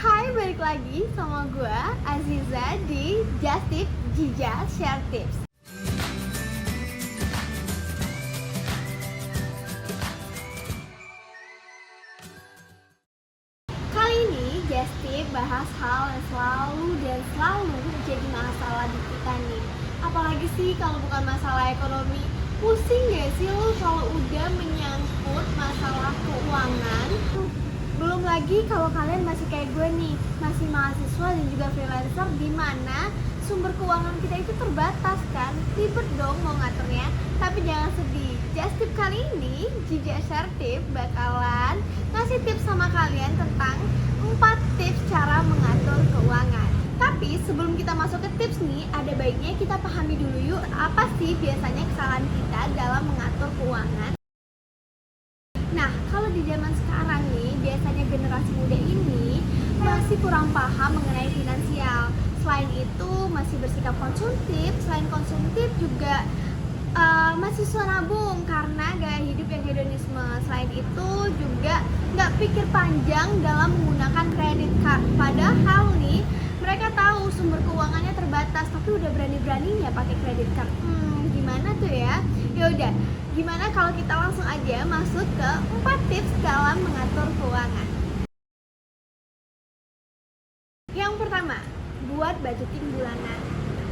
Hai, balik lagi sama gue Aziza di Just Tip Jija Share Tips. Kali ini Just Tip bahas hal yang selalu jadi masalah di kita nih. Apalagi sih kalau bukan masalah ekonomi. Pusing gak sih lo kalau udah menyangkut masalah keuangan? Belum lagi kalau kalian masih kayak gue nih, masih mahasiswa dan juga freelancer, di mana sumber keuangan kita itu terbatas kan. Ribet dong mau ngaturnya. Tapi jangan sedih, Just Tip kali ini Jija Share Tip bakalan ngasih tips sama kalian tentang 4 tips cara mengatur keuangan. Tapi sebelum kita masuk ke tips nih, ada baiknya kita pahami dulu yuk apa sih biasanya kesalahan kita dalam mengatur keuangan. Nah, kalau di zaman sekarang nih, biasanya generasi muda ini masih kurang paham mengenai finansial. Selain itu, masih bersikap konsumtif. Selain konsumtif juga masih suka nabung karena gaya hidup yang hedonisme. Selain itu juga nggak pikir panjang dalam menggunakan kredit card. Padahal nih, mereka tahu sumber keuangannya terbatas, tapi udah berani-beraninya pakai kredit card. Gimana tuh ya? Ya udah, gimana kalau kita langsung aja masuk ke 4 tips dalam mengatur keuangan. Yang pertama, buat budgeting bulanan.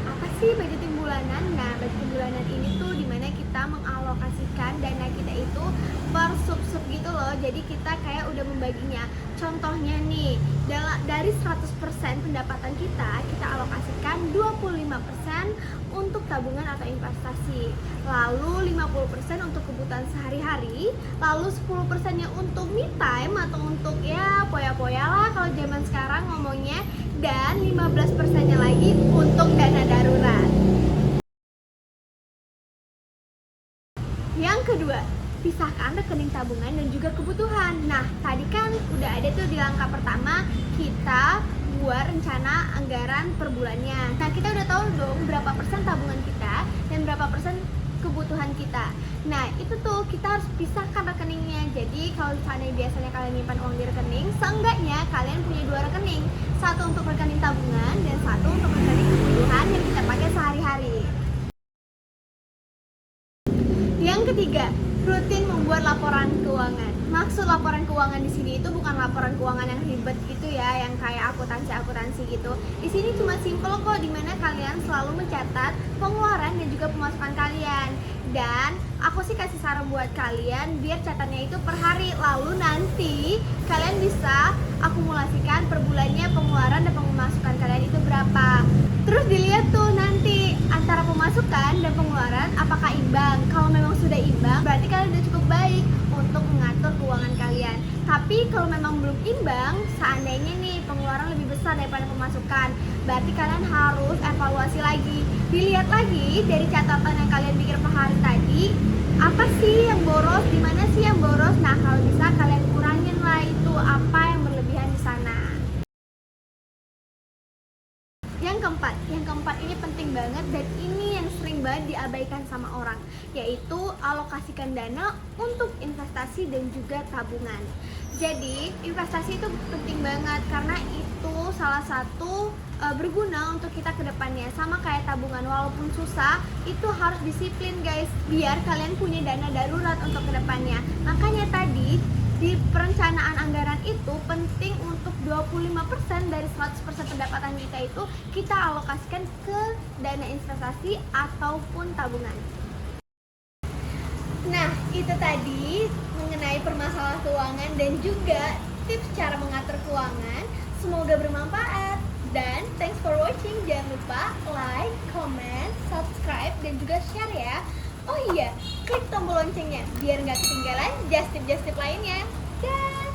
Apa sih budgeting bulanan? Nah, budgeting bulanan ini tuh dimana kita mengalokasikan dana kita itu per sub-sub gitu loh. Jadi kita kayak udah membaginya. Contohnya nih, dari 100% pendapatan kita alokasikan 25% untuk tabungan atau investasi. Lalu 50% untuk kebutuhan sehari-hari, lalu 10%-nya untuk me time atau untuk ya poya-poya lah kalau zaman sekarang ngomongnya, dan 15%-nya lagi untuk dana darurat. Yang kedua, pisahkan rekening tabungan dan juga kebutuhan. Nah, tadi kan udah ada tuh di langkah pertama, kita buat rencana anggaran per bulannya. Nah, kita udah tahu dong berapa persen tabungan kita dan berapa persen kebutuhan kita. Nah, itu tuh kita harus pisahkan rekeningnya. Jadi, kalau misalnya biasanya kalian nyimpan uang di rekening, seenggaknya kalian punya 2 rekening. Satu untuk rekening tabungan dan satu untuk rekening kebutuhan yang kita pakai sehari-hari. Yang ketiga, rutin membuat laporan keuangan. Maksud laporan keuangan di sini itu bukan laporan keuangan yang ribet gitu ya, yang kayak akuntansi gitu. Di sini cuma simple kok, dimana kalian selalu mencatat pengeluaran dan juga pemasukan kalian. Dan aku sih kasih saran buat kalian biar catatnya itu per hari, lalu nanti kalian bisa akumulasikan per bulannya pengeluaran dan pemasukan kalian itu berapa. Terus dilihat tuh nanti antara pemasukan dan pengeluaran apakah imbang. Kalau memang sudah imbang, berarti kalian udah cukup baik untuk mengatur keuangan kalian. Tapi kalau memang belum imbang, seandainya nih pengeluaran lebih besar daripada pemasukan, berarti kalian harus evaluasi lagi. Dilihat lagi dari catatan yang kalian bikin per hari tadi, apa sih yang boros, di mana sih yang boros. Nah, kalau bisa kalian kurangin lah itu apa yang berlebihan di sana. Yang keempat ini penting banget dan ini yang sering banget diabaikan sama orang, yaitu alokasikan dana untuk investasi dan juga tabungan. Jadi investasi itu penting banget karena itu salah satu berguna untuk kita ke depannya. Sama kayak tabungan, walaupun susah, itu harus disiplin guys, biar kalian punya dana darurat untuk ke depannya. Makanya tadi di perencanaan anggaran itu penting untuk 25% dari 100% pendapatan kita itu kita alokasikan ke dana investasi ataupun tabungan. Nah, itu tadi mengenai permasalahan keuangan dan juga tips cara mengatur keuangan. Semoga bermanfaat dan thanks for watching. Jangan lupa like, comment, subscribe dan juga share ya. Oh iya, klik tombol loncengnya biar nggak ketinggalan just tip lainnya. Dah.